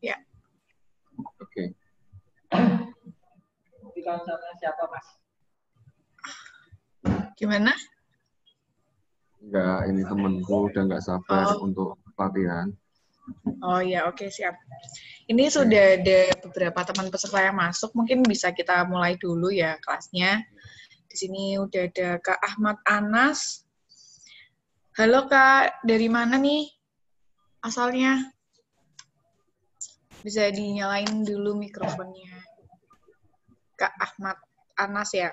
Ya. Oke. Di konsernya siapa, Mas? Gimana? Enggak, ini temenku udah nggak sabar untuk latihan. Oh ya, oke, siap. Ini sudah ada beberapa teman peserta yang masuk, mungkin bisa kita mulai dulu ya kelasnya. Di sini udah ada Kak Ahmad Anas. Halo Kak, dari mana nih asalnya? Bisa dinyalain dulu mikrofonnya. Kak Ahmad Anas ya.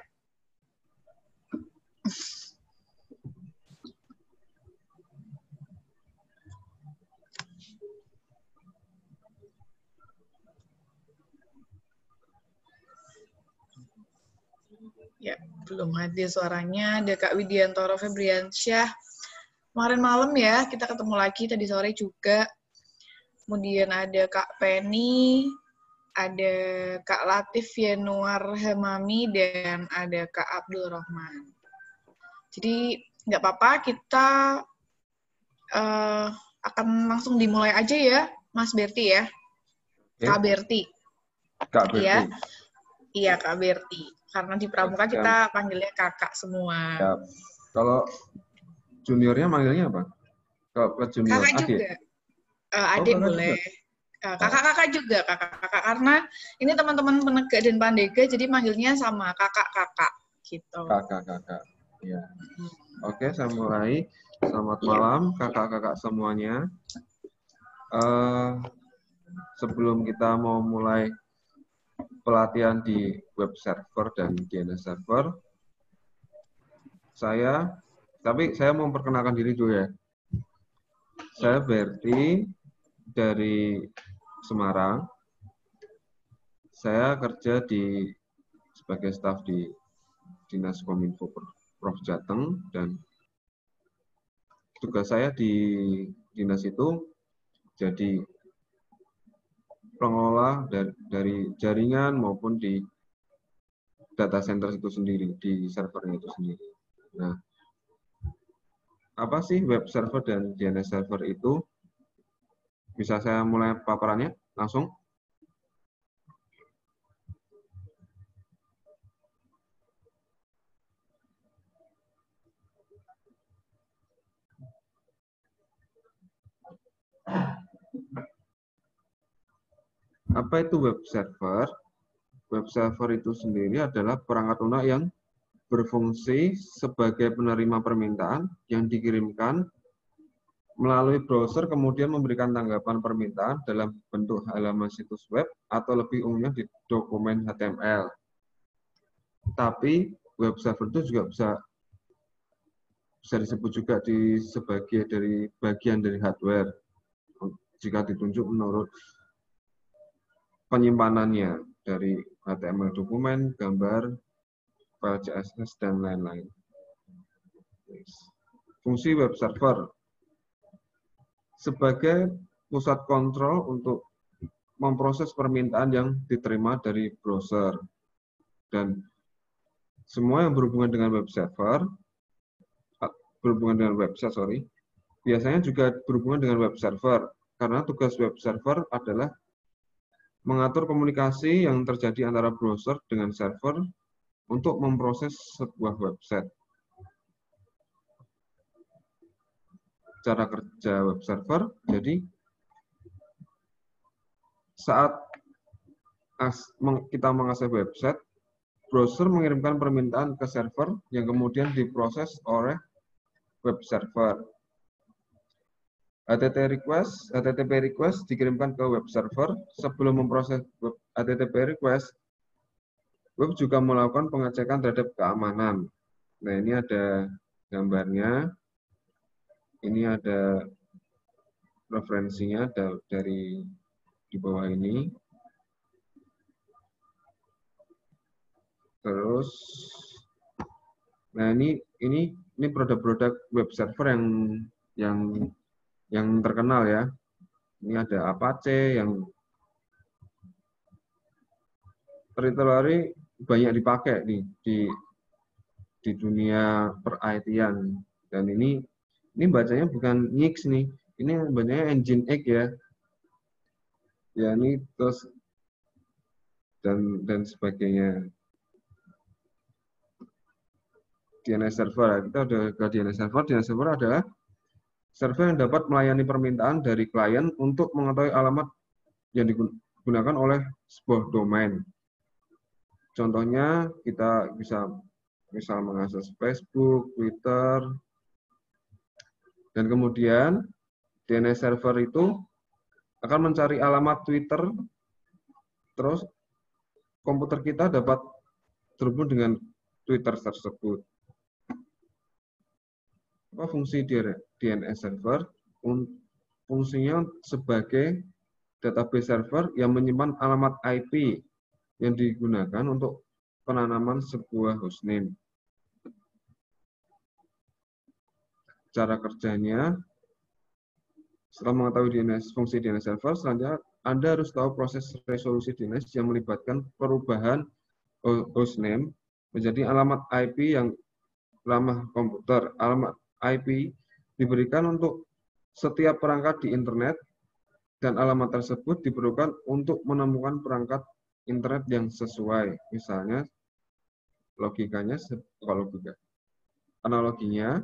Ya, belum hadir suaranya. Ada Kak Widiantoro Febriansyah. Kemarin malam ya, kita ketemu lagi tadi sore juga. Kemudian ada Kak Penny, ada Kak Latif Yanuar Hamami, dan ada Kak Abdul Rahman. Jadi nggak apa-apa, kita akan langsung dimulai aja ya, Mas Berti ya. Kak Berti. Kak Berti. Iya, iya Kak Berti. Karena di pramuka kita panggilnya kakak semua. Ya. Kalau juniornya manggilnya apa? Kalau junior Kakak adik? juga. Adik boleh. Kakak-kakak juga, kakak-kakak. Karena ini teman-teman penegak dan pandega, jadi manggilnya sama kakak-kakak gitu. Kakak-kakak. Ya. Oke, saya mulai. Selamat malam, kakak-kakak semuanya. Sebelum kita mau mulai pelatihan di web server dan DNS server, saya mau memperkenalkan diri dulu ya. Saya Berti dari Semarang. Saya kerja sebagai staf di Dinas Kominfo Prof Jateng, dan tugas saya di dinas itu jadi pengelola dari jaringan maupun di data center itu sendiri, di servernya itu sendiri. Nah, apa sih web server dan DNS server itu? Bisa saya mulai paparannya langsung? Apa itu web server? Web server itu sendiri adalah perangkat lunak yang berfungsi sebagai penerima permintaan yang dikirimkan melalui browser, kemudian memberikan tanggapan permintaan dalam bentuk halaman situs web atau lebih umumnya di dokumen HTML. Tapi web server itu juga bisa disebut juga sebagai bagian dari hardware jika ditunjuk menurut penyimpanannya dari HTML dokumen, gambar, file CSS, dan lain-lain. Fungsi web server sebagai pusat kontrol untuk memproses permintaan yang diterima dari browser. Dan semua yang berhubungan dengan web server, biasanya juga berhubungan dengan web server, karena tugas web server adalah mengatur komunikasi yang terjadi antara browser dengan server untuk memproses sebuah website. Cara kerja web server, jadi saat kita mengakses website, browser mengirimkan permintaan ke server yang kemudian diproses oleh web server. HTTP request dikirimkan ke web server. Sebelum memproses HTTP request, web juga melakukan pengecekan terhadap keamanan. Nah, ini ada gambarnya. Ini ada referensinya dari di bawah ini. Terus, nah ini produk-produk web server yang terkenal ya. Ini ada Apache yang literally banyak dipakai di dunia per-IT-an. Dan ini bacanya bukan Nix nih, ini sebenarnya Nginx ya. Ya ini terus dan sebagainya. DNS server, kita udah ke DNS server. DNS server adalah server yang dapat melayani permintaan dari klien untuk mengetahui alamat yang digunakan oleh sebuah domain. Contohnya kita bisa misal mengakses Facebook, Twitter, dan kemudian DNS server itu akan mencari alamat Twitter, terus komputer kita dapat terhubung dengan Twitter tersebut. Apa fungsi DNS server? Fungsinya sebagai database server yang menyimpan alamat IP yang digunakan untuk penanaman sebuah hostname. Cara kerjanya, setelah mengetahui fungsi DNS server, selanjutnya Anda harus tahu proses resolusi DNS yang melibatkan perubahan hostname menjadi alamat IP yang ramah komputer. Alamat IP diberikan untuk setiap perangkat di internet dan alamat tersebut diperlukan untuk menemukan perangkat internet yang sesuai. Misalnya logikanya analoginya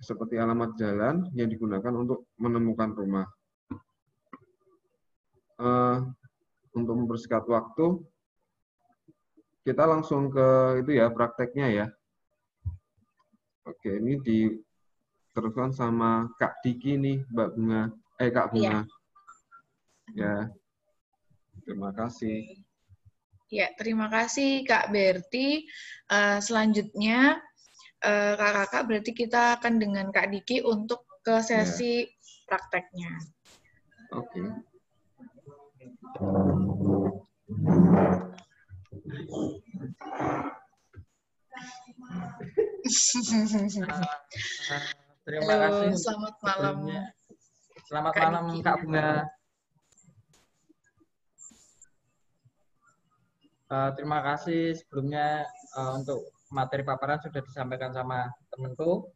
seperti alamat jalan yang digunakan untuk menemukan rumah. Untuk mempersingkat waktu, kita langsung ke itu ya, prakteknya ya. Oke, ini diteruskan sama Kak Diki nih, Mbak Bunga. Kak Bunga. Ya, terima kasih. Ya, terima kasih Kak Berti. Selanjutnya, kakak-kakak berarti kita akan dengan Kak Diki untuk ke sesi prakteknya. Oke. Terima kasih. Selamat malam. Selamat malam Kak Bunga. Terima kasih sebelumnya untuk materi paparan sudah disampaikan sama temanku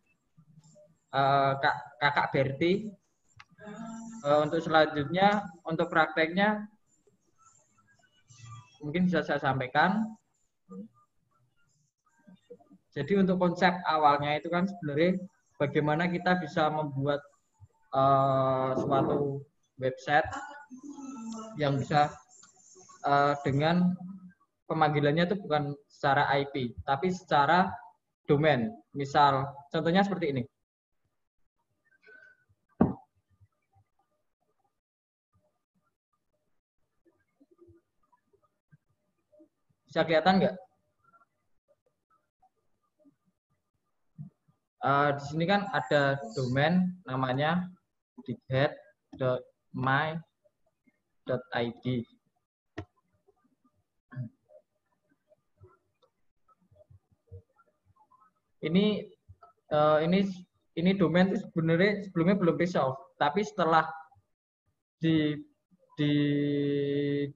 Kakak Berti. Untuk selanjutnya, untuk prakteknya mungkin bisa saya sampaikan. Jadi untuk konsep awalnya itu kan sebenarnya bagaimana kita bisa membuat suatu website yang bisa dengan pemanggilannya itu bukan secara IP, tapi secara domain. Misal, contohnya seperti ini. Bisa kelihatan nggak? Di sini kan ada domain namanya dighead.my.id. Ini domain itu sebenarnya sebelumnya belum resolve, tapi setelah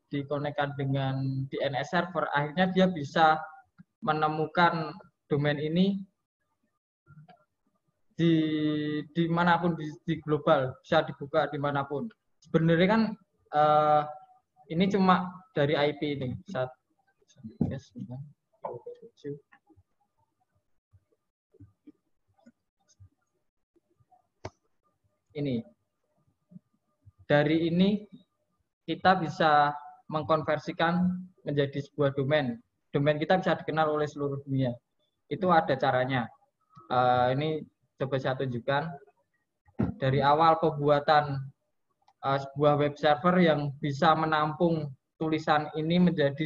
dikonekkan dengan DNS server, akhirnya dia bisa menemukan domain ini dimanapun di global, bisa dibuka dimanapun. Sebenarnya kan ini cuma dari IP ini. Ini dari ini kita bisa mengkonversikan menjadi sebuah domain. Domain kita bisa dikenal oleh seluruh dunia. Itu ada caranya. Ini coba saya tunjukkan. Dari awal pembuatan sebuah web server yang bisa menampung tulisan ini menjadi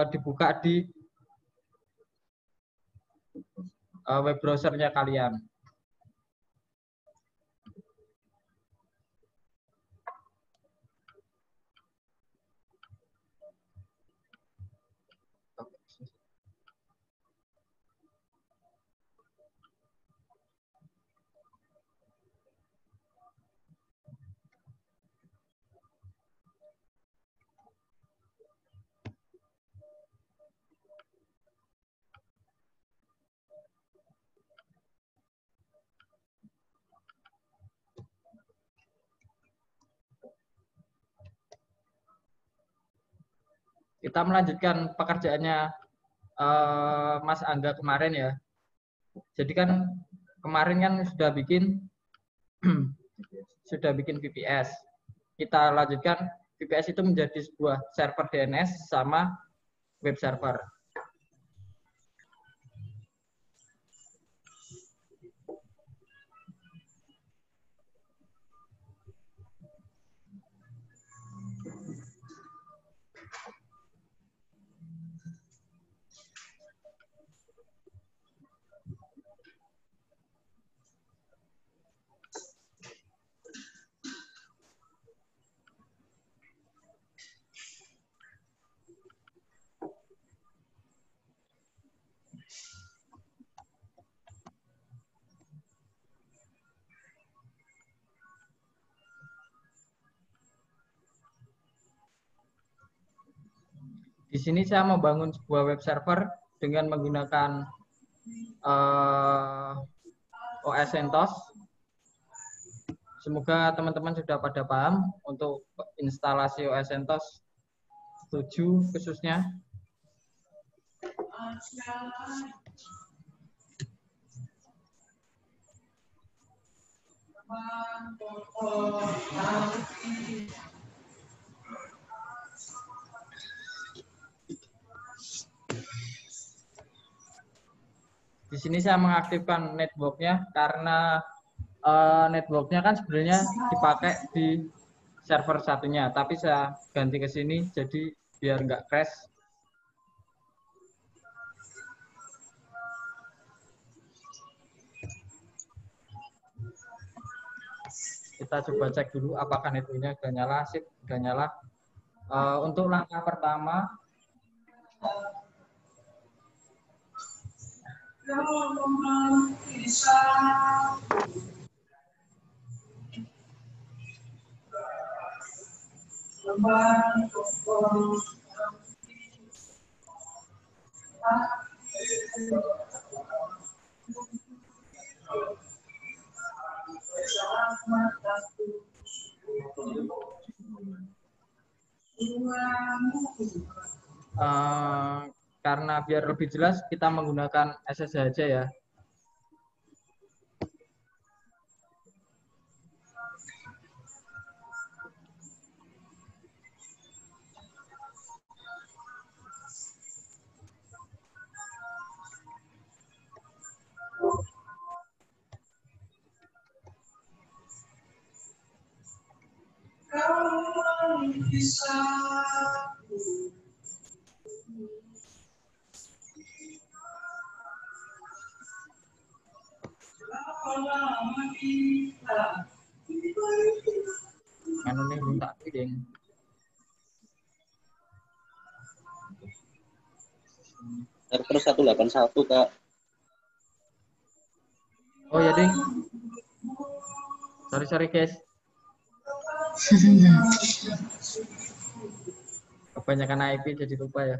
dibuka di web browsernya kalian. Kita melanjutkan pekerjaannya Mas Angga kemarin ya. Jadi kan kemarin kan sudah bikin VPS. Kita lanjutkan VPS itu menjadi sebuah server DNS sama web server. Di sini saya membangun sebuah web server dengan menggunakan OS CentOS. Semoga teman-teman sudah pada paham untuk instalasi OS CentOS 7 khususnya. Di sini saya mengaktifkan network-nya karena network-nya kan sebenarnya dipakai di server satunya, tapi saya ganti ke sini jadi biar nggak crash. Kita coba cek dulu apakah network-nya sudah nyala, sip, sudah nyala. Untuk langkah pertama, karena biar lebih jelas kita menggunakan SSH aja ya. Anu nih belum tak pilih. Server 181, Kak. Oh ya, Ding. Sorry guys. Kebanyakan IP jadi lupa ya.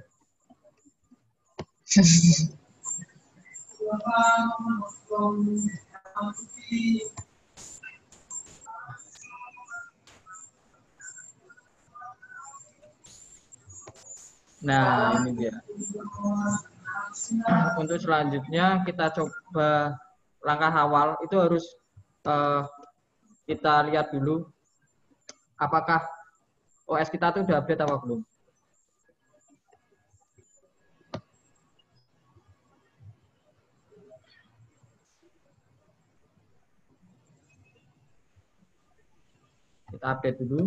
Nah, ini dia. Untuk selanjutnya kita coba langkah awal itu harus kita lihat dulu apakah OS kita tuh udah update apa belum. Kita update dulu.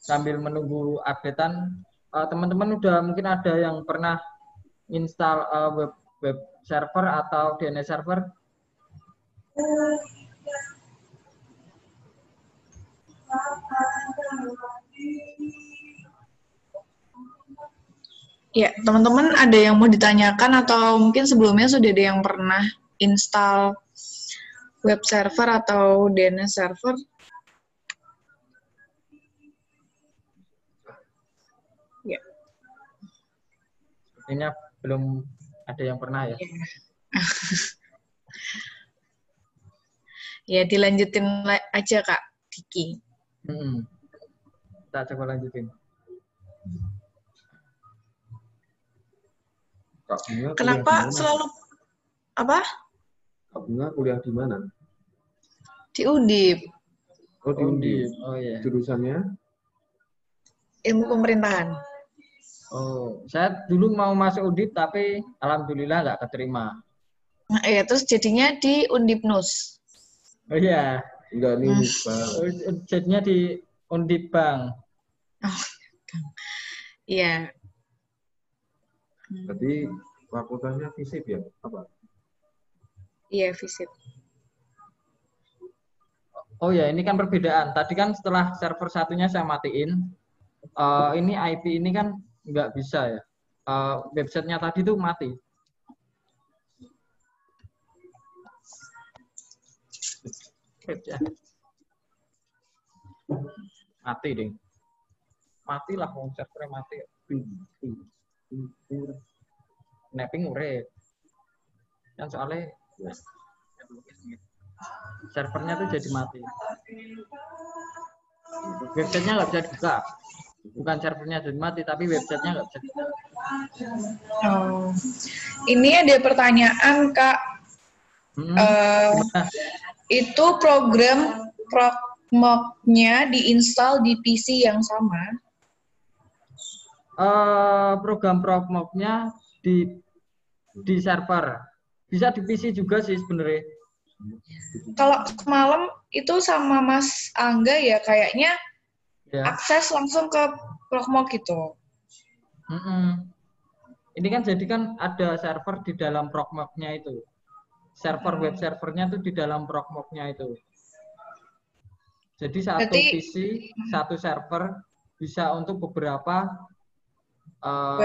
sambil menunggu updatean, teman-teman udah mungkin ada yang pernah install web server atau DNS server? Ya, teman-teman ada yang mau ditanyakan atau mungkin sebelumnya sudah ada yang pernah install web server atau DNS server? Ya. Sepertinya belum ada yang pernah ya. Ya, dilanjutin aja Kak Diki. Kita coba lanjutin. Kak Bunga Kenapa selalu apa? Kak Bunga kuliah di mana? Di Undip. Oh, di Undip. Oh iya. Jurusannya? Ilmu pemerintahan. Oh, saya dulu mau masuk Undip tapi alhamdulillah nggak keterima. Nah, ya terus jadinya di Undipnus. Oh iya. Enggak, nih Bang. Jadinya di Undip Bang. Oh, iya. Berarti fakultasnya FISIP ya? Apa? Iya, FISIP. Oh ya, ini kan perbedaan. Tadi kan setelah server satunya saya matiin, ini IP ini kan nggak bisa ya. Websitenya tadi tuh mati. Mati deh. Matilah mau servernya mati. Napping urip. Kan soalnya servernya tuh jadi mati. Websitenya nggak bisa dibuka. Bukan servernya jadi mati, tapi websitenya nggak bisa dibuka. Oh. Ini ada pertanyaan Kak. Itu program Proxmox-nya diinstal di PC yang sama? Program Proxmox-nya di server. Bisa di PC juga sih sebenarnya. Kalau semalam itu sama Mas Angga ya kayaknya Ya. akses langsung ke Proxmox gitu. Ini kan jadi kan ada server di dalam Proxmox-nya itu. Server web servernya tuh di dalam Proxmox-nya itu. Jadi satu PC, satu server bisa untuk beberapa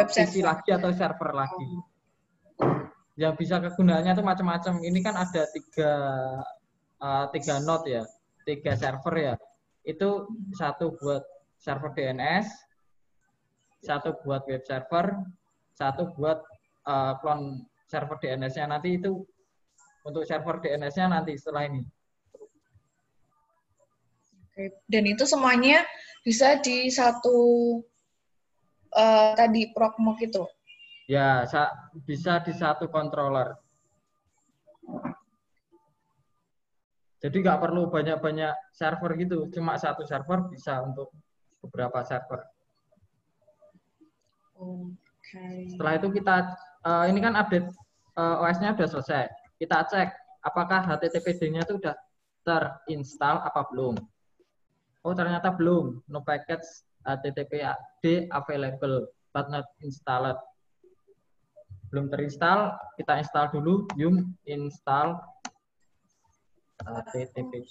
PC lagi atau server lagi. Yang bisa kegunaannya tuh macam-macam. Ini kan ada tiga node ya, 3 server ya. Itu satu buat server DNS, satu buat web server, satu buat clone server DNS-nya. Nanti itu untuk server DNS-nya nanti setelah ini. Dan itu semuanya bisa di satu tadi Proxmox itu? Ya, bisa di satu controller. Jadi nggak perlu banyak-banyak server gitu, cuma satu server bisa untuk beberapa server. Setelah itu kita, ini kan update OS-nya udah selesai. Kita cek apakah HTTPD-nya itu udah terinstall apa belum. Oh ternyata belum, no package HTTPD available but not installed. Belum terinstall, kita install dulu yum install HTTP.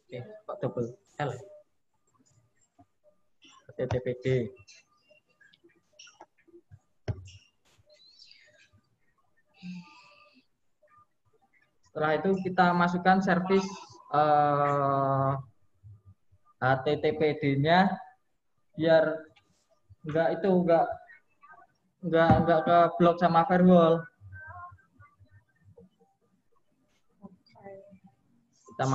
Oke, kok double L. HTTPD. Setelah itu kita masukkan service HTTPD-nya biar enggak ke blok sama firewall. Kita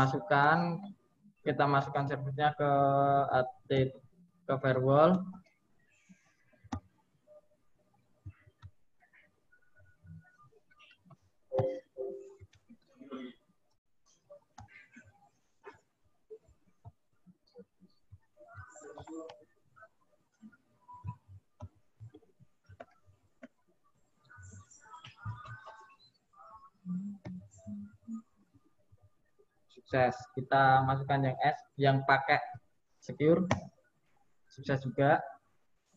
masukkan servisnya ke firewall. Sukses. Kita masukkan yang S yang pakai secure. sukses juga.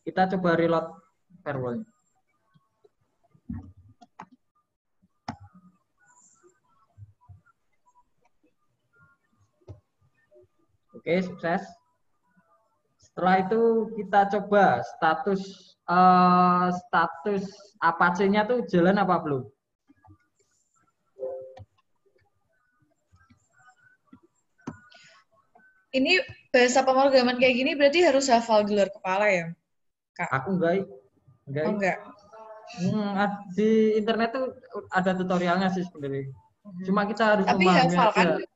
Kita coba reload firewall. Oke, sukses. Setelah itu kita coba status Apache-nya tuh jalan apa belum? Ini bahasa pemrograman kayak gini berarti harus hafal di luar kepala ya, Kak? Aku enggak. Oh, enggak. Di internet tuh ada tutorialnya sih sebenarnya. Cuma kita harus Tapi memahami hafal kan? aja.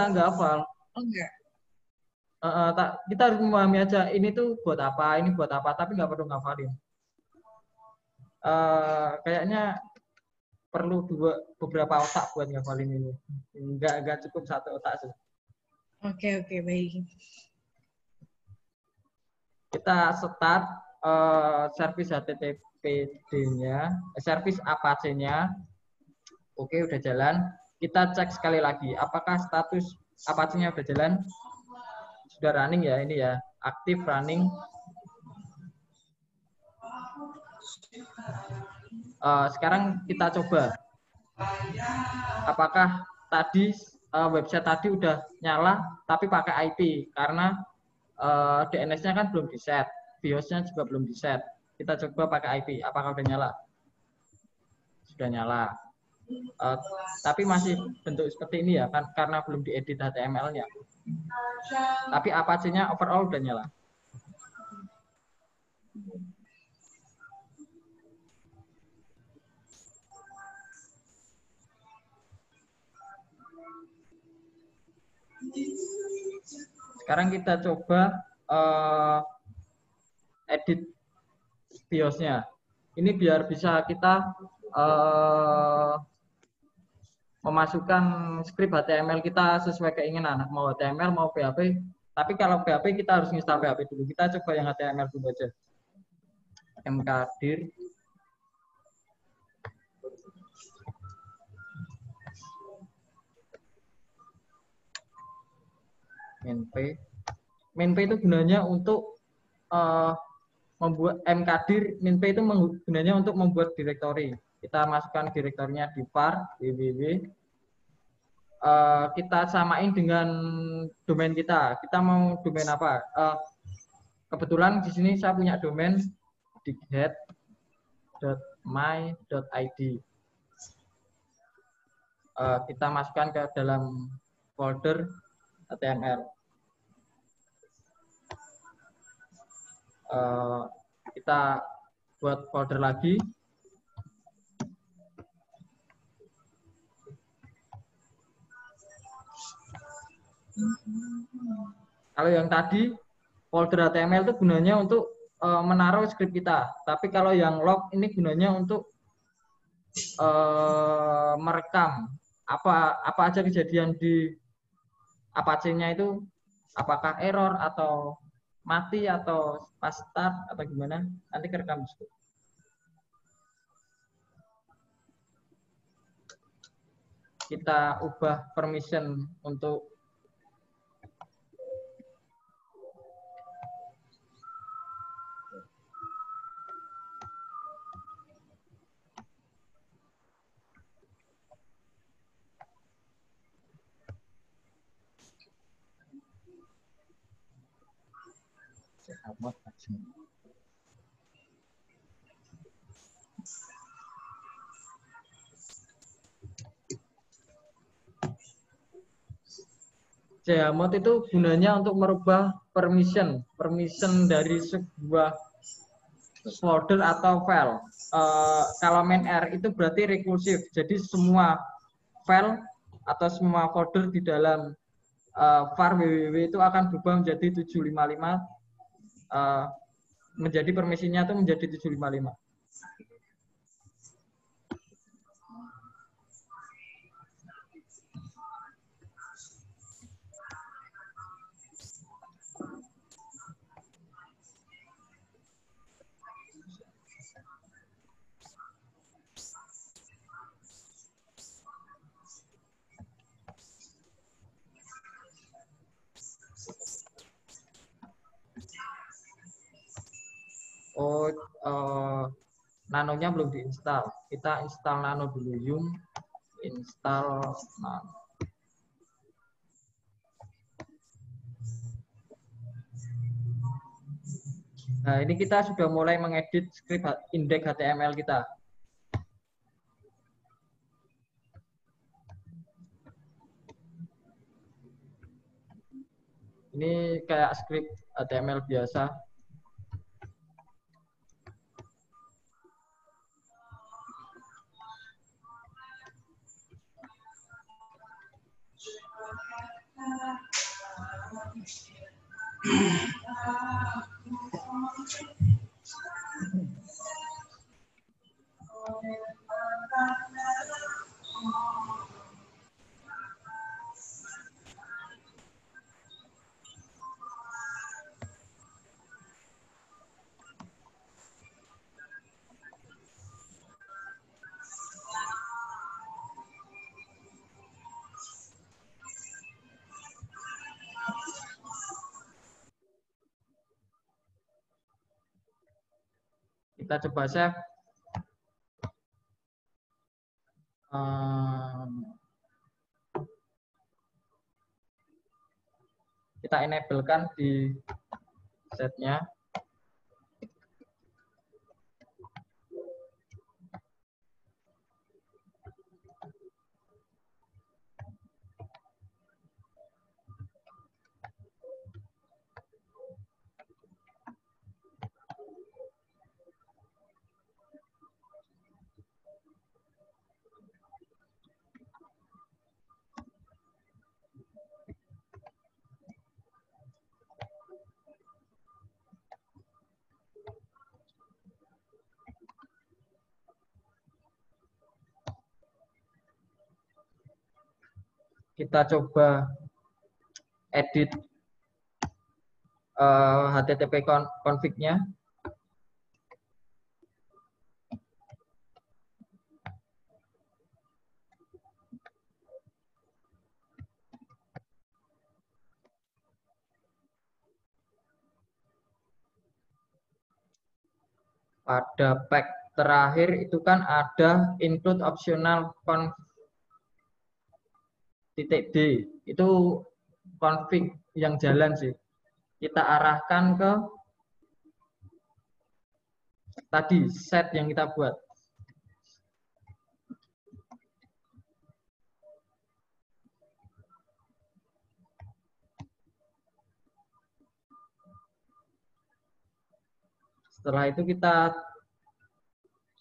Enggak hafal. Oh, enggak. Kita harus memahami aja ini tuh buat apa, ini buat apa, tapi nggak perlu ngafalin. Kayaknya perlu beberapa otak buat ngafalin ini. Enggak cukup satu otak sih. Oke, baik. Kita start service HTTPD-nya, service Apache-nya. Oke, udah jalan. Kita cek sekali lagi, apakah status Apache-nya udah jalan? Sudah running ya, ini ya, aktif running. Sekarang kita coba, apakah tadi website tadi udah nyala, tapi pakai IP, karena DNS-nya kan belum di-set, BIOS-nya juga belum di-set. Kita coba pakai IP, apakah udah nyala? Sudah nyala. Tapi masih bentuk seperti ini ya, kan karena belum diedit HTML-nya. Tapi Apache-nya overall udah nyala. Sekarang kita coba edit BIOS-nya. Ini biar bisa kita memasukkan skrip HTML kita sesuai keinginan, mau HTML mau PHP. Tapi kalau PHP kita harus install PHP dulu. Kita coba yang HTML dulu aja. mkdir minp itu gunanya untuk membuat mkdir minp itu gunanya untuk membuat direktori. Kita masukkan direktorinya di var www. Kita samain dengan domain kita. Kita mau domain apa? Kebetulan di sini saya punya domain dighead.my.id. Kita masukkan ke dalam folder HTML. Kita buat folder lagi. Kalau yang tadi folder HTML itu gunanya untuk menaruh skrip kita. Tapi kalau yang log ini gunanya untuk merekam apa aja kejadian di Apache-nya itu, apakah error atau mati atau pas start atau gimana, nanti kerekam juga. Kita ubah permission untuk chmod itu gunanya untuk merubah permission dari sebuah folder atau file. Kalau main R itu berarti rekursif, jadi semua file atau semua folder di dalam var www itu akan berubah menjadi 755, menjadi permisinya itu menjadi 755. Oh, nanonya belum diinstal. Kita install nano dulu. Yum install nano. Nah, ini kita sudah mulai mengedit script index HTML kita. Ini kayak script HTML biasa. Kita coba save. Kita enablekan di setnya. Kita coba edit HTTP config-nya. Pada pack terakhir itu kan ada include optional conf .d, itu config yang jalan sih. Kita arahkan ke tadi set yang kita buat. Setelah itu kita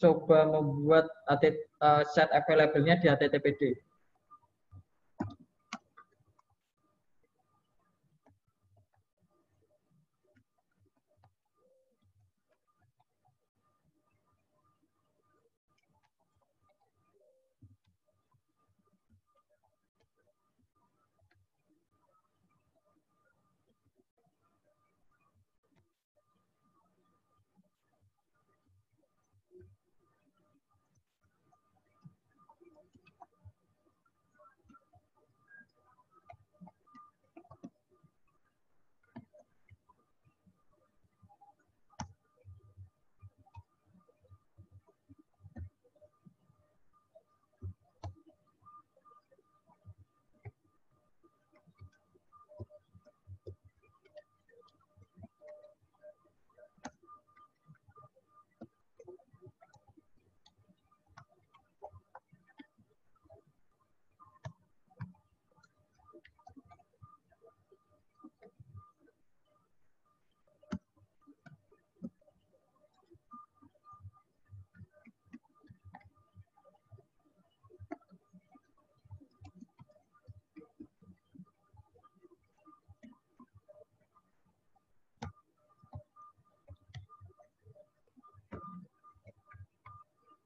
coba membuat set available-nya di HTTPD.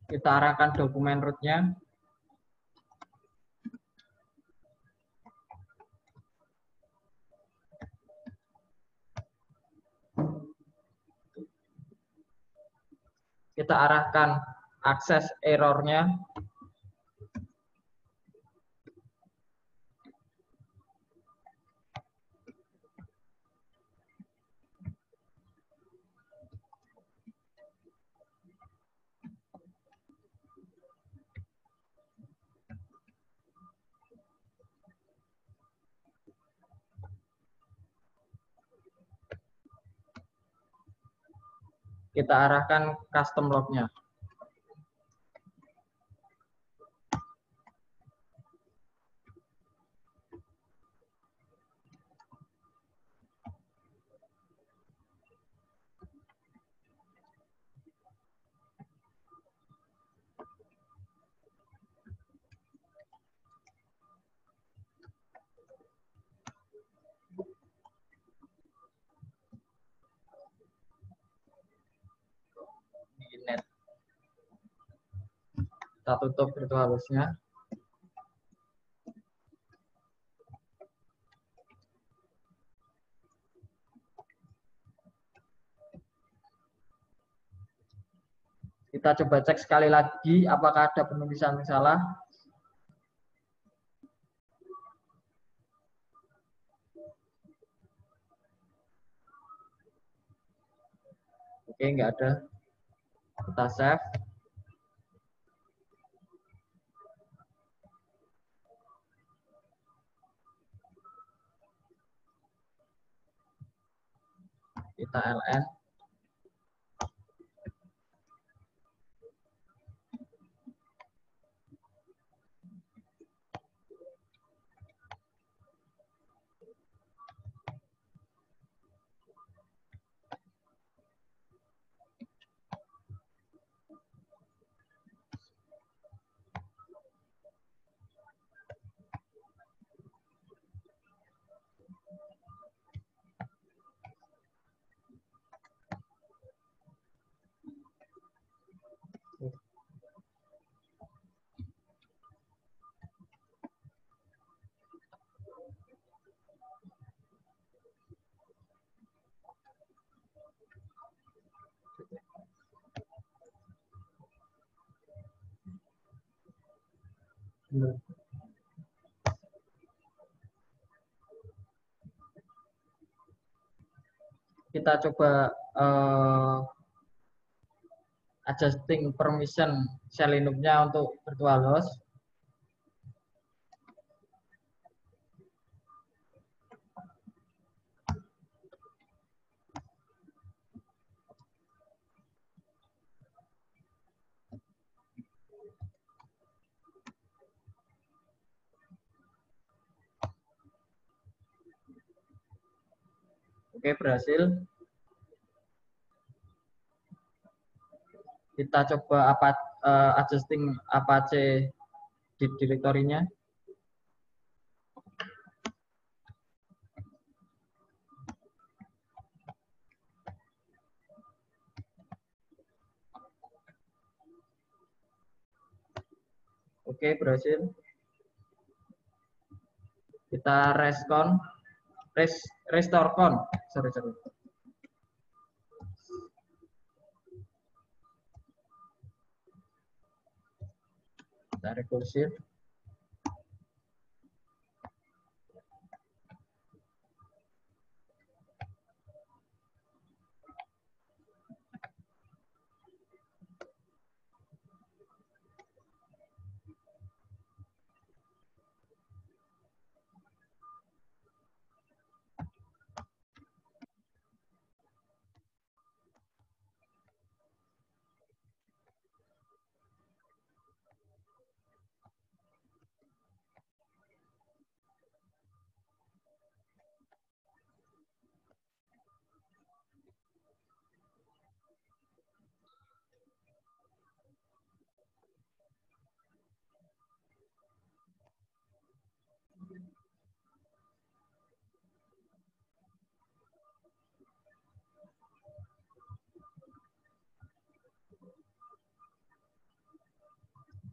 Kita arahkan dokumen root-nya. Kita arahkan akses error-nya. kita arahkan custom lognya. Net. Kita tutup virtualhostnya. Kita coba cek sekali lagi apakah ada penulisan yang salah. Oke, nggak ada. Kita save. Kita ln. Kita coba adjusting permission shell Linux-nya untuk virtualhost. Oke, berhasil. Kita coba adjusting Apache di direktorinya. Oke, berhasil. Kita restore con. Sorry. Kita rekursif.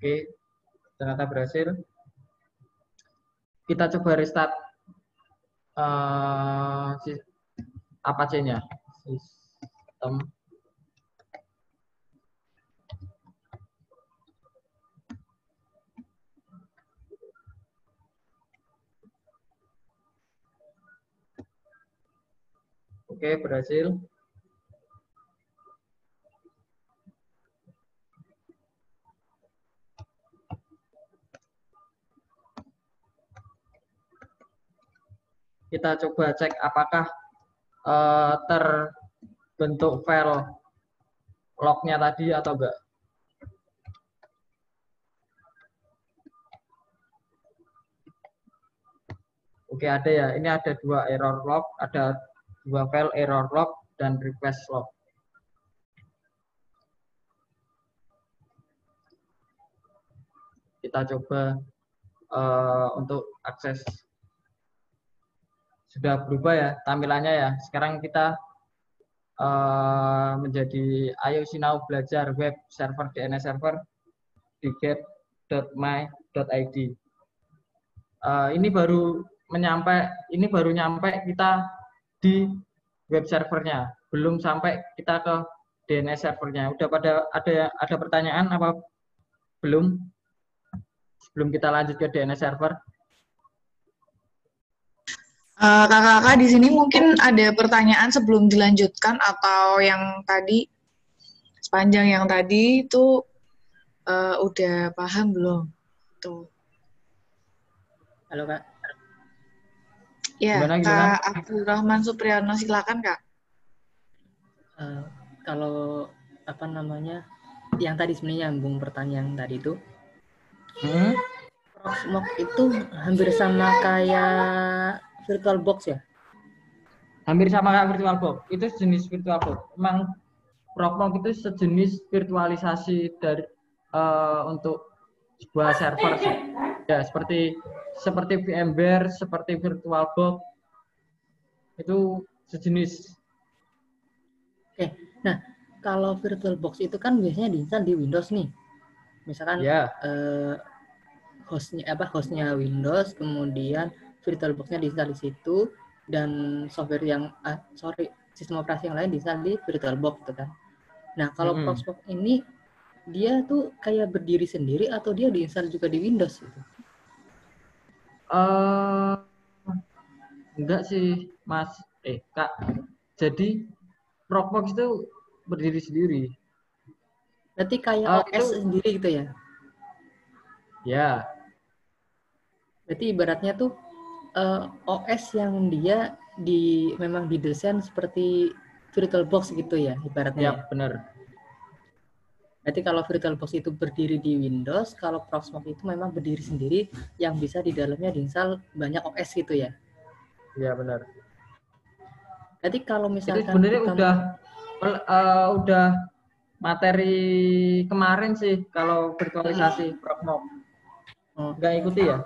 Oke, ternyata berhasil. Kita coba restart Apache-nya. Sistem. Oke, berhasil. Kita coba cek apakah terbentuk file lognya tadi atau enggak? Oke, ada ya. Ini ada 2 error log, ada 2 file error log dan request log. Kita coba untuk akses. Sudah berubah ya tampilannya ya. Sekarang kita menjadi ayo sinau belajar web server DNS server di get.my.id. Ini baru nyampe kita di web servernya, belum sampai kita ke DNS servernya. Udah pada ada pertanyaan apa belum? Sebelum kita lanjut ke DNS server. Kakak-kakak di sini mungkin ada pertanyaan sebelum dilanjutkan atau yang tadi sepanjang yang tadi itu udah paham belum? Tuh. Halo Kak. Ya, Gimana? Kak Abdurrahman Supriyono, silakan Kak. Kalau apa namanya, yang tadi sebenarnya nyambung pertanyaan tadi itu, Proxmox itu hampir sama kayak VirtualBox ya? Hampir sama kayak VirtualBox. Itu sejenis VirtualBox. Memang Proxmox itu sejenis virtualisasi dari untuk sebuah server sih. Ya, seperti VMware, seperti VirtualBox. Itu sejenis. Oke. Nah, kalau VirtualBox itu kan biasanya diinstal di Windows nih. Misalkan hostnya Windows, kemudian VirtualBox-nya diinstal di situ, dan software sistem operasi yang lain diinstal di VirtualBox gitu kan. Nah, kalau Proxmox ini dia tuh kayak berdiri sendiri atau dia diinstal juga di Windows gitu? Enggak sih, Mas. Kak. Jadi Proxmox itu berdiri sendiri. Berarti kayak OS sendiri gitu ya? Ya. Berarti ibaratnya tuh OS yang dia memang didesain seperti VirtualBox gitu ya ibaratnya. Ya, ya? benar. Berarti kalau VirtualBox itu berdiri di Windows, kalau Proxmox itu memang berdiri sendiri yang bisa di dalamnya diinstal banyak OS gitu ya? Iya, benar. Jadi kalau misalkan jadi sebenarnya udah materi kemarin sih kalau virtualisasi Proxmox. Nggak ikuti ya?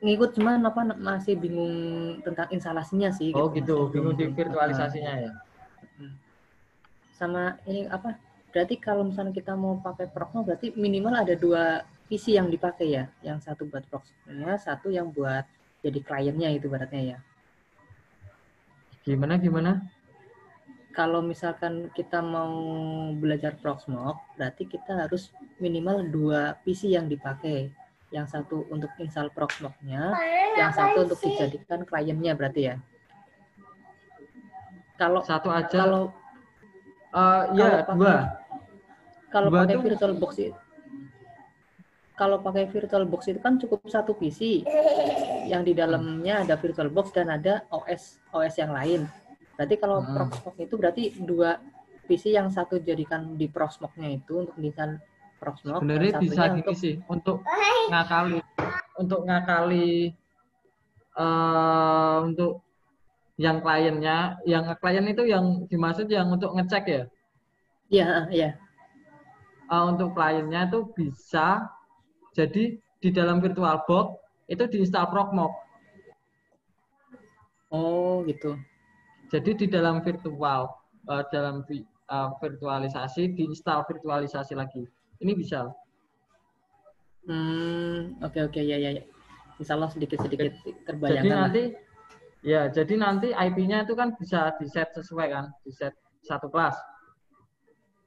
Ngikut, cuman masih bingung tentang instalasinya sih. Oh gitu, bingung di virtualisasinya ya. Sama ini berarti kalau misalnya kita mau pakai Proxmox berarti minimal ada 2 PC yang dipakai ya, yang satu buat Proxmox-nya, satu yang buat jadi kliennya itu berarti ya. Gimana? Kalau misalkan kita mau belajar Proxmox, berarti kita harus minimal 2 PC yang dipakai. Yang satu untuk install Proxmox-nya, yang satu untuk dijadikan kliennya berarti ya. Kalau satu aja. Kalau pakai VirtualBox itu, kalau pakai VirtualBox itu kan cukup satu PC yang di dalamnya ada VirtualBox dan ada OS yang lain. Berarti kalau Proxmox itu berarti 2 PC yang satu jadikan di Proxmox-nya itu untuk install Proxmox. Sebenarnya bisa gini sih untuk ngakali untuk yang kliennya, klien itu yang dimaksud yang untuk ngecek ya? Iya. Untuk kliennya itu bisa jadi di dalam VirtualBox itu diinstal Proxmox. Oh gitu. Jadi di dalam virtualisasi diinstal virtualisasi lagi. Ini bisa. Oke ya. Insyaallah sedikit terbayangkan. Jadi nanti IP-nya itu kan bisa di-set sesuai kan, di-set satu kelas.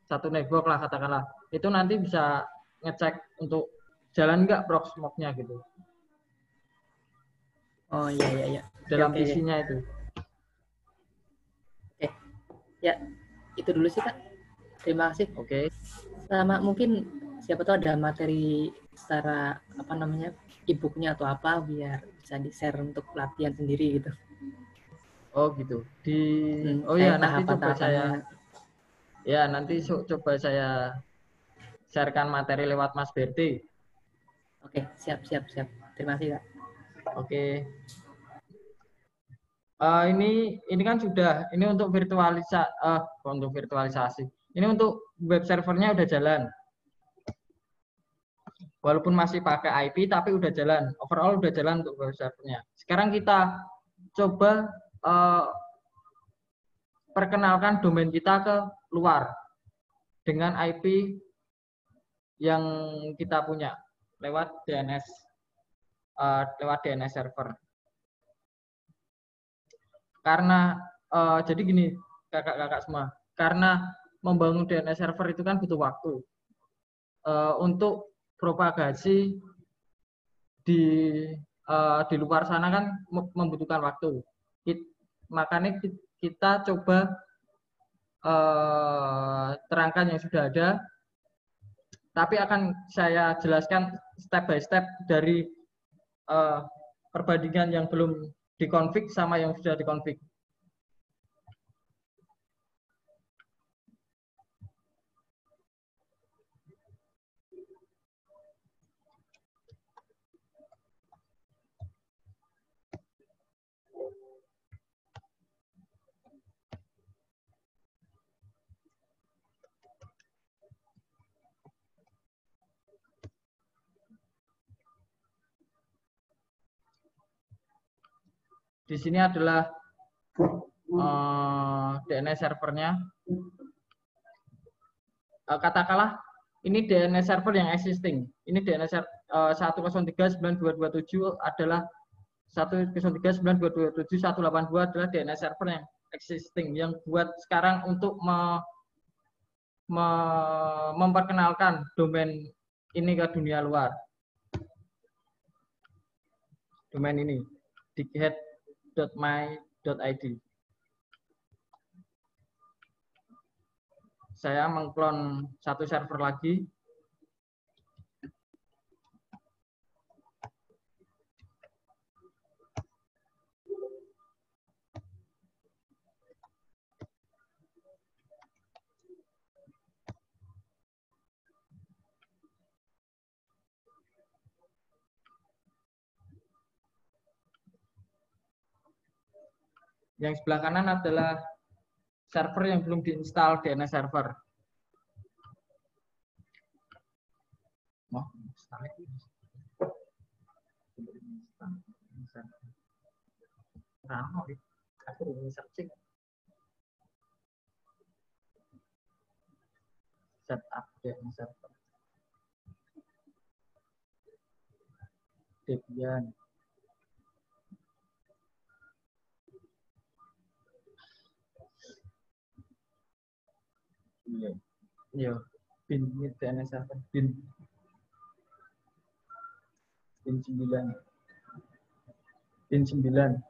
Satu network lah katakanlah. Itu nanti bisa ngecek untuk jalan nggak Proxmox-nya gitu. Oh iya. Dalam PC-nya itu. Oke. Ya, itu dulu sih Kak. Terima kasih. Oke. Sama mungkin siapa tahu ada materi secara e-booknya atau apa biar bisa di-share untuk pelatihan sendiri gitu. Oh gitu. Nanti coba Ya, nanti coba saya sharekan materi lewat Mas Berti. Oke, siap. Terima kasih, Kak. Oke. Ini kan sudah, ini untuk virtualisasi. Ini untuk web servernya udah jalan. Walaupun masih pakai IP, tapi udah jalan. Overall udah jalan untuk web servernya. Sekarang kita coba perkenalkan domain kita ke luar dengan IP yang kita punya lewat DNS server. Karena jadi gini kakak-kakak semua, karena membangun DNS server itu kan butuh waktu. Untuk propagasi di luar sana kan membutuhkan waktu. Makanya kita coba terangkan yang sudah ada, tapi akan saya jelaskan step by step dari perbandingan yang belum dikonfig sama yang sudah dikonfig. Di sini adalah DNS servernya. Katakanlah ini DNS server yang existing. Ini DNS 103.9227 adalah 103.9227.182 adalah DNS server yang existing yang buat sekarang untuk memperkenalkan domain ini ke dunia luar. Domain ini dighead.my.id. Saya mengklon satu server lagi. Yang sebelah kanan adalah server yang belum diinstal DNS server. Setup DNS server. Debian. Iya, bin DNS server bin 9. Bin 9.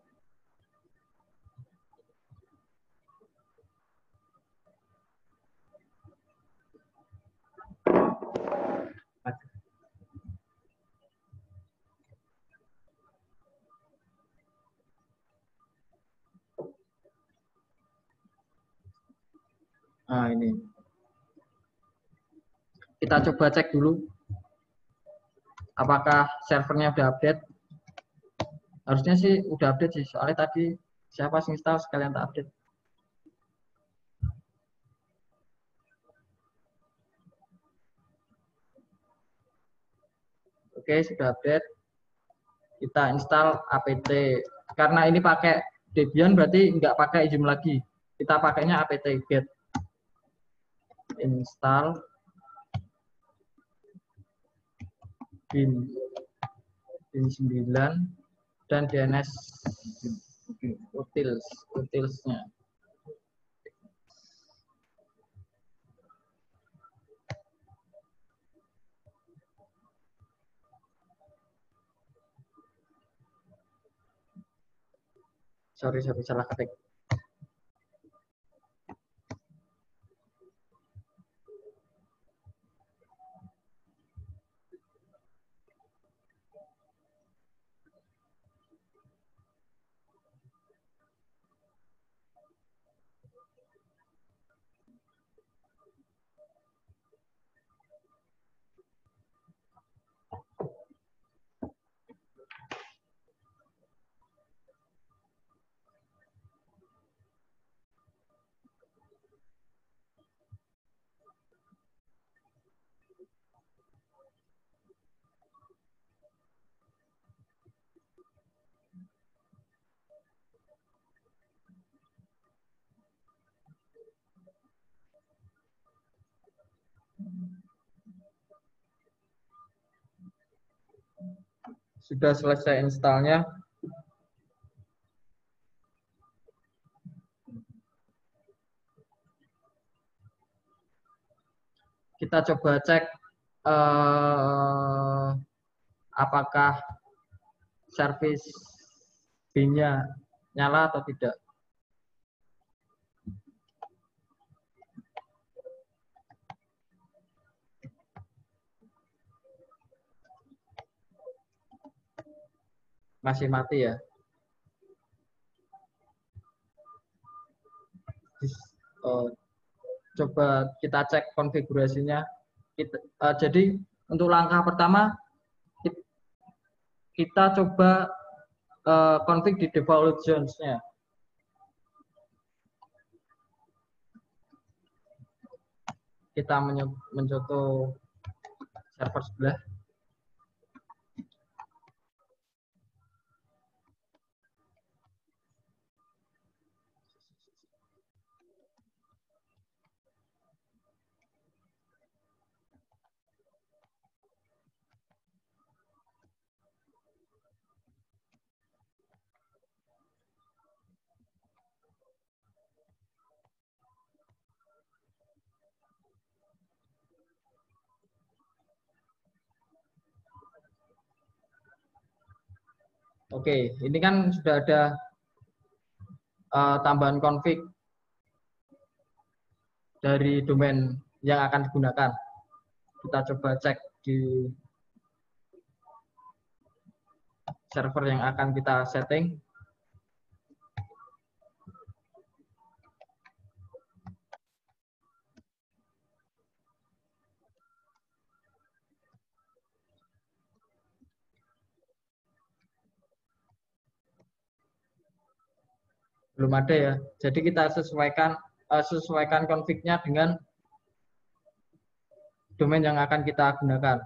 Nah, ini. Kita coba cek dulu apakah servernya udah update. Harusnya sih udah update sih, soalnya tadi siapa sih install sekalian tak update. Oke, sudah update. Kita install apt. Karena ini pakai Debian berarti nggak pakai izin lagi. Kita pakainya apt get install bin 9 dan DNS utilsnya. Sorry, salah ketik. Sudah selesai installnya. Kita coba cek apakah service B-nya nyala atau tidak. Masih mati ya. Coba kita cek konfigurasinya. Jadi untuk langkah pertama kita coba config di default zones-nya. Kita mencontoh server sebelah. Oke, ini kan sudah ada tambahan config dari domain yang akan digunakan. Kita coba cek di server yang akan kita setting. Belum ada ya. Jadi kita sesuaikan config-nya dengan domain yang akan kita gunakan.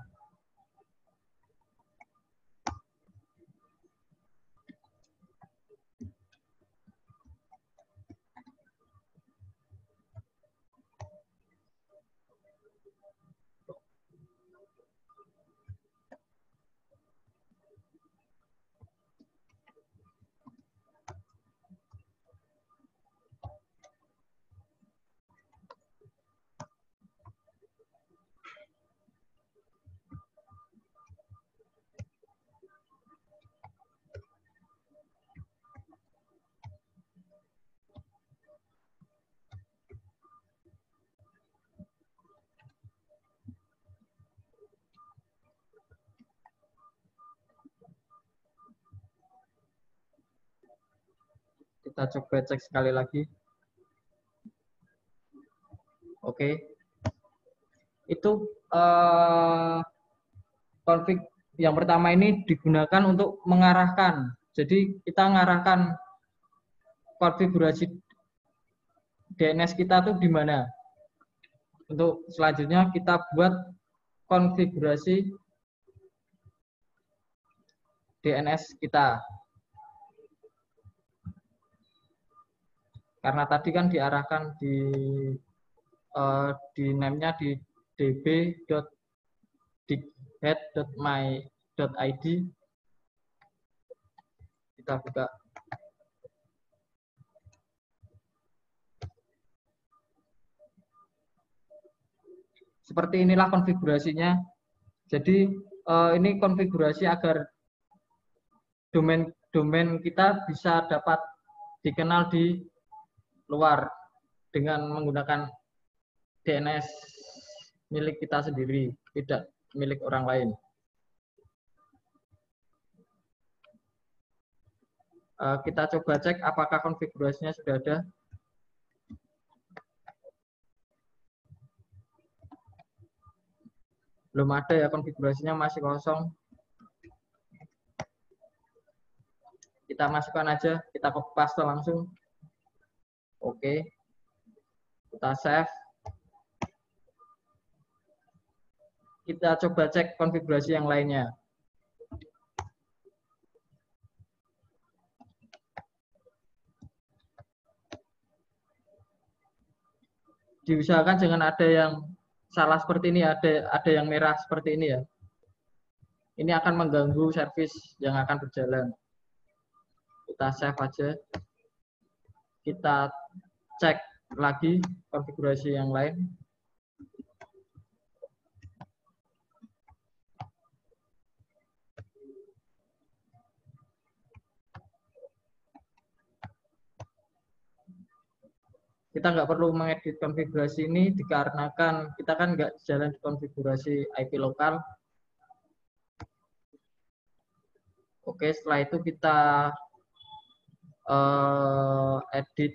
Kita coba cek sekali lagi. Oke. Itu config yang pertama ini digunakan untuk mengarahkan. Jadi kita mengarahkan konfigurasi DNS kita tuh di mana. Untuk selanjutnya kita buat konfigurasi DNS kita. Karena tadi kan diarahkan di name-nya di db.dighead.my.id. Kita buka. Seperti inilah konfigurasinya. Jadi ini konfigurasi agar domain kita bisa dapat dikenal di luar dengan menggunakan DNS milik kita sendiri, tidak milik orang lain. Kita coba cek apakah konfigurasinya sudah ada. Belum ada ya, konfigurasinya masih kosong. Kita masukkan aja, kita copy paste langsung. Oke. Kita save. Kita coba cek konfigurasi yang lainnya. Diusahakan jangan ada yang salah seperti ini, ada yang merah seperti ini ya. Ini akan mengganggu servis yang akan berjalan. Kita save aja. Kita cek lagi konfigurasi yang lain. Kita nggak perlu mengedit konfigurasi ini dikarenakan kita kan nggak jalan di konfigurasi IP lokal. Oke, setelah itu kita edit.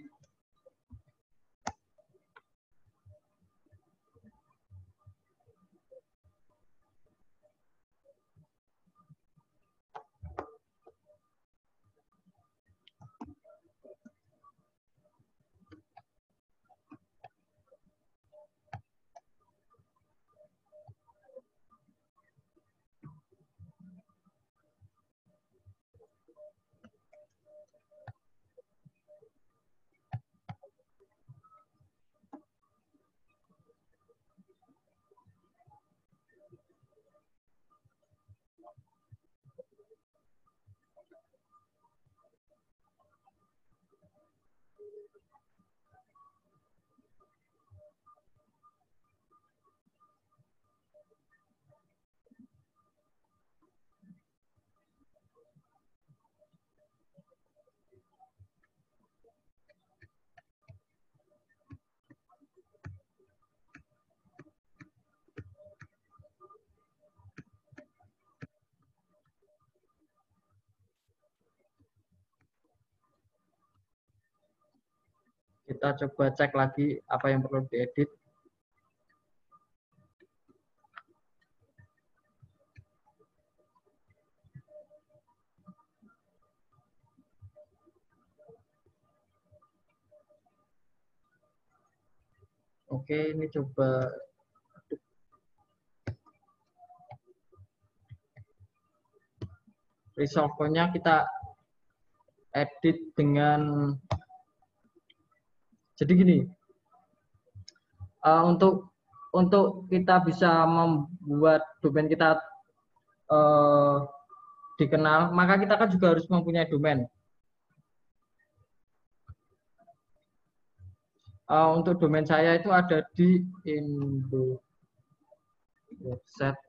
Kita coba cek lagi apa yang perlu diedit. Oke, ini coba resolve-nya kita edit dengan, jadi gini, untuk kita bisa membuat domain kita dikenal, maka kita kan juga harus mempunyai domain. Untuk domain saya itu ada di Indo Website.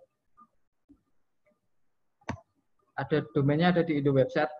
Ada domainnya ada di Indo Website.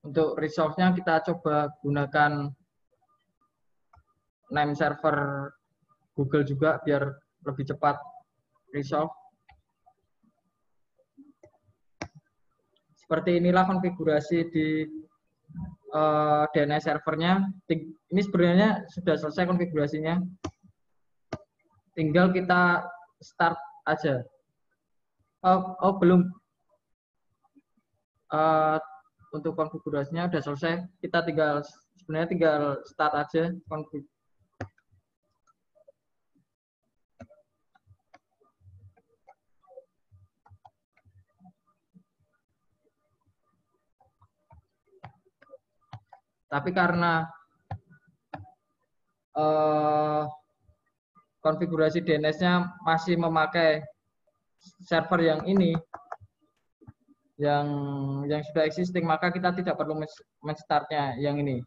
Untuk resource-nya kita coba gunakan name server Google juga biar lebih cepat resolve. Seperti inilah konfigurasi di DNS servernya. Ini sebenarnya sudah selesai konfigurasinya. Tinggal kita start aja. Belum. Untuk konfigurasinya udah selesai, kita sebenarnya tinggal start aja konfig. Tapi karena konfigurasi DNS-nya masih memakai server yang ini, yang sudah existing, maka kita tidak perlu men-startnya yang ini.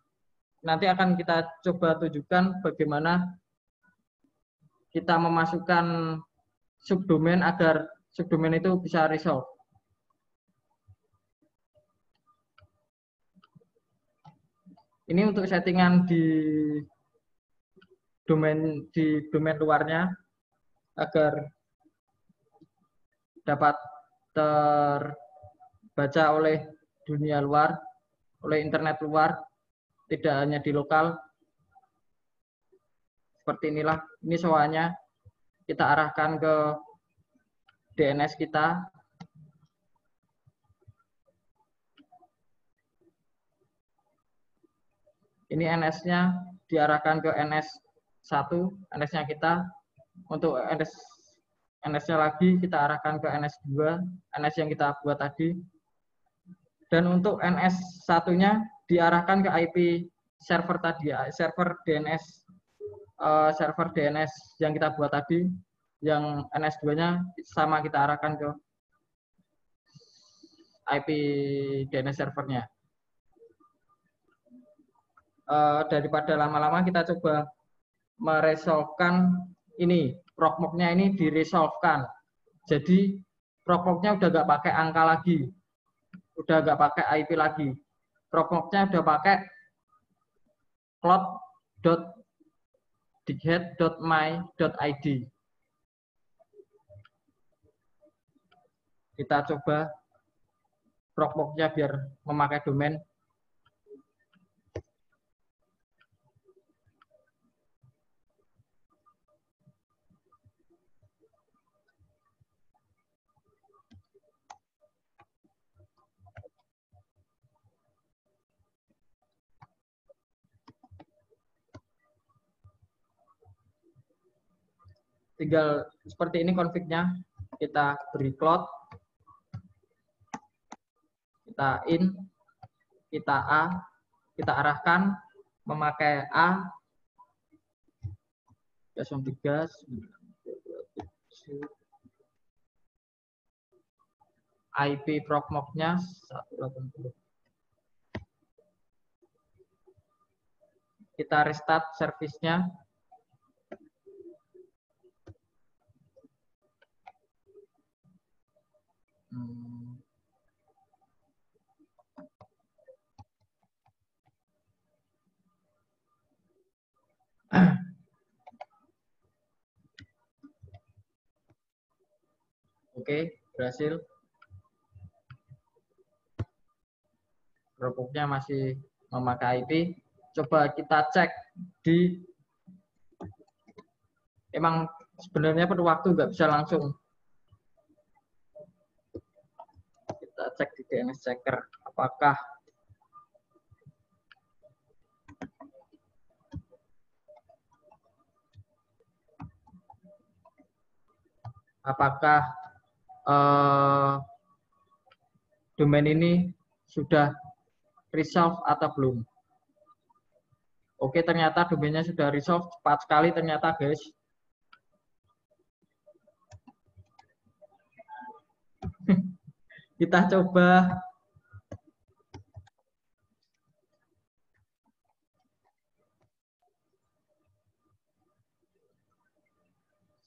Nanti akan kita coba tunjukkan bagaimana kita memasukkan subdomain agar subdomain itu bisa resolve. Ini untuk settingan di domain luarnya agar dapat terbaca oleh dunia luar oleh internet luar, tidak hanya di lokal. Seperti inilah, ini SOA-nya. Kita arahkan ke DNS kita. Ini NS-nya diarahkan ke NS1, NS-nya kita. Untuk NS-nya lagi kita arahkan ke NS2, NS yang kita buat tadi. Dan untuk NS1-nya diarahkan ke IP server tadi, server DNS yang kita buat tadi. Yang NS2-nya sama kita arahkan ke IP DNS servernya. Daripada lama-lama kita coba meresolvekan ini, proxmox-nya ini diresolvekan. Jadi proxmox-nya udah nggak pakai angka lagi, udah nggak pakai IP lagi. Proxmox-nya udah pakai cloud.dighead.my.id. Kita coba proxmox-nya biar memakai domain. Tinggal seperti ini config-nya. Kita beri cloud, kita in, kita A, kita arahkan memakai A 03 IP proxmox-nya 180. Kita restart service-nya. Oke, berhasil. Proxmox-nya masih memakai IP. Coba kita cek di, emang sebenarnya perlu waktu, nggak bisa langsung. Kita cek di DNS checker, apakah domain ini sudah resolve atau belum. Oke, ternyata domainnya sudah resolve, cepat sekali ternyata guys. Kita coba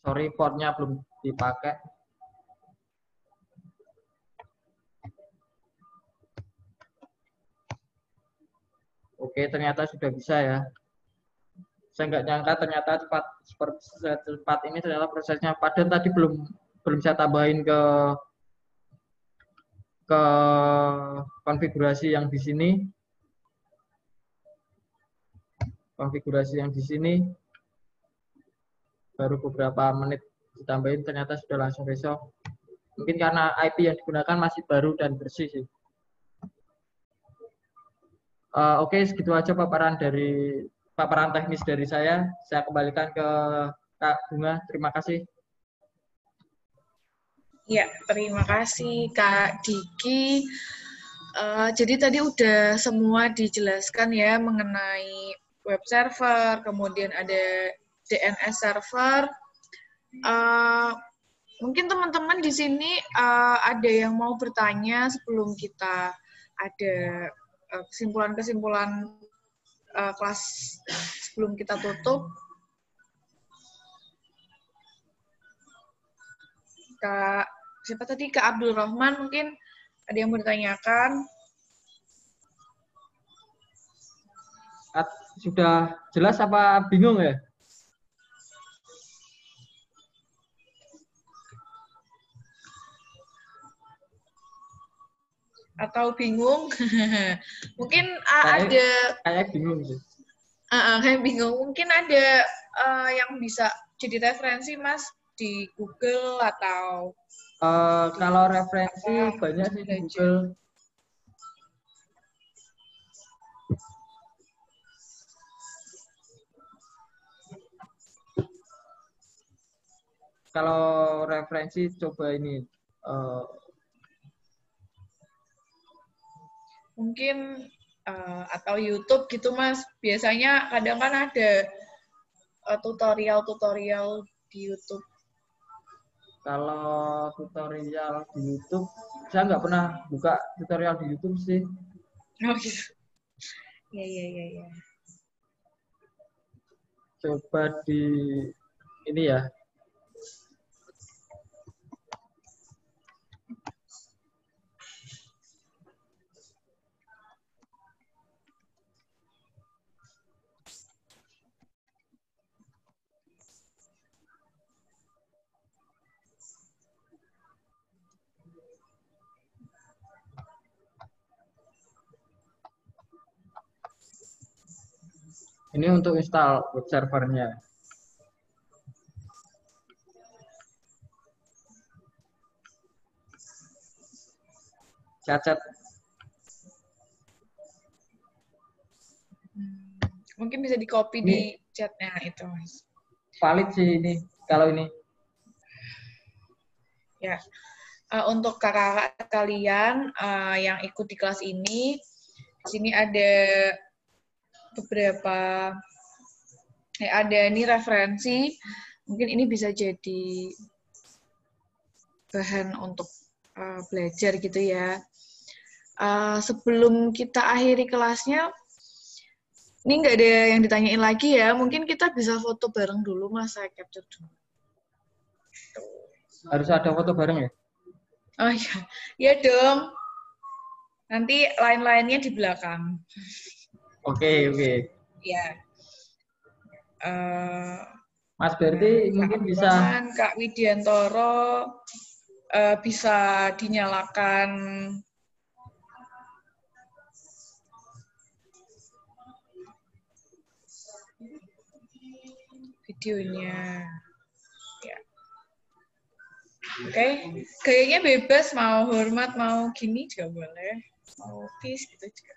sorry, portnya belum dipakai. Oke, ternyata sudah bisa ya. Saya nggak nyangka ternyata cepat ini ternyata prosesnya. Padahal tadi belum saya tambahin ke konfigurasi yang di sini. Konfigurasi yang di sini baru beberapa menit ditambahin ternyata sudah langsung resolve. Mungkin karena IP yang digunakan masih baru dan bersih sih. Oke, segitu aja paparan teknis dari saya. Saya kembalikan ke Kak Bunga. Terima kasih. Ya, terima kasih Kak Diki. Jadi tadi udah semua dijelaskan ya mengenai web server, kemudian ada DNS server. Mungkin teman-teman di sini ada yang mau bertanya sebelum kita ada kesimpulan-kesimpulan kelas sebelum kita tutup. Kak, siapa tadi? Kak Abdul Rahman mungkin ada yang mau ditanyakan. Sudah jelas apa bingung ya? Atau bingung? Mungkin kayak bingung sih. Kayak bingung. Mungkin ada yang bisa jadi referensi, Mas, di Google atau kalau referensi banyak sih di Google. Kalau referensi coba ini mungkin atau YouTube gitu, Mas. Biasanya kadang kan ada tutorial-tutorial di YouTube. Kalau tutorial di YouTube, saya nggak pernah buka tutorial di YouTube sih. Oh gitu. Ya. Coba di ini ya. Ini untuk install web servernya. Cacat. Mungkin bisa di-copy di chatnya itu, Mas. Valid sih ini, kalau ini. Ya. Untuk kakak-kakak kalian yang ikut di kelas ini, di sini ada beberapa ada ini referensi, mungkin ini bisa jadi bahan untuk belajar gitu ya. Sebelum kita akhiri kelasnya, ini nggak ada yang ditanyain lagi ya, mungkin kita bisa foto bareng dulu, Mas, saya capture dulu. Harus ada foto bareng ya? Oh iya, ya dong. Nanti lain-lainnya di belakang. Oke. Ya. Mas Berti mungkin bisa. Kak Widiantoro bisa dinyalakan videonya. Ya. Oke. Kayaknya bebas, mau hormat, mau gini juga boleh. Mau peace gitu juga.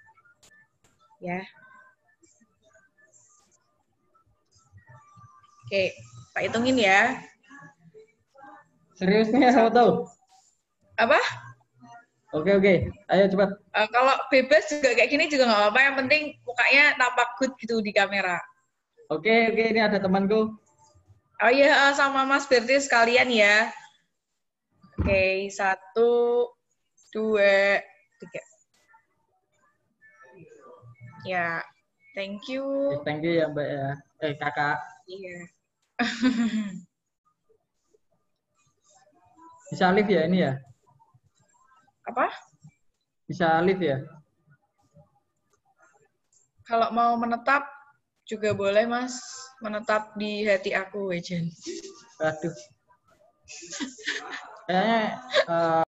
Ya. Oke, Pak hitungin ya. Serius nih, aku tahu. Apa? Oke. Ayo cepat. Kalau bebas juga kayak gini juga nggak apa-apa. Yang penting mukanya tampak good gitu di kamera. Oke. Ini ada temanku. Oh iya, sama Mas Berti sekalian ya. Oke, 1, 2, 3. Ya, thank you. Thank you ya Mbak ya. Kakak. Iya. Bisa live ya ini ya? Apa? Bisa live ya? Kalau mau menetap juga boleh, Mas. Menetap di hati aku, Wejen. Aduh. Kayaknya